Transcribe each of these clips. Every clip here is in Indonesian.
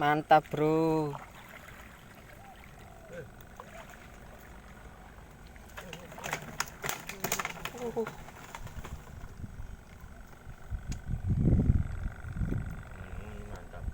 Mantap, Bro. Mantap.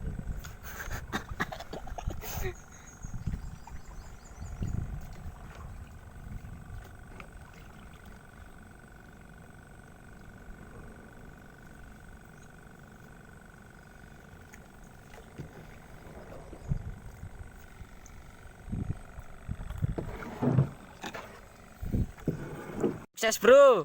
Sukses, Bro.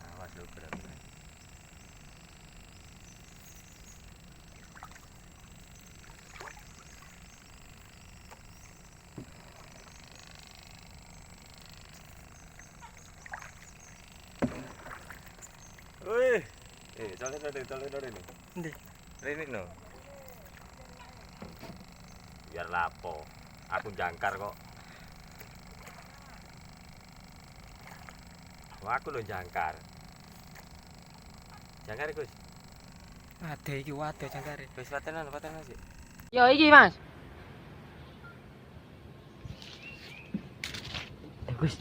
Awas lu berat. Wih. Colek ini. Ndi? Ini no. Biar lapo. Aku jangkar kok. Wah, aku lo jangkar. Jangkar Gus. Ade iki waduh jangkare. Wis patenan sih. Yo iki, Mas. Gus.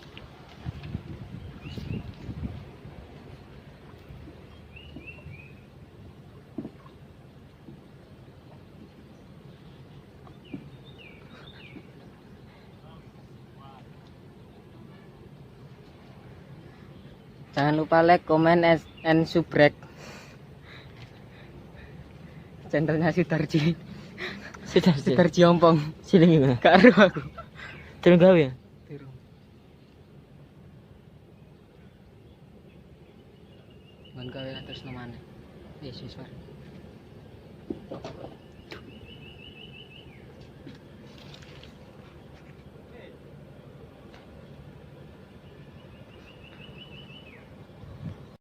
Jangan lupa like, comment, and subscribe channelnya Sudarji. Sudarji Ompong. Sini gimana? Karo aku. Turun gawe ya? Turun. Ngon gawe terus nemane. Yesus war.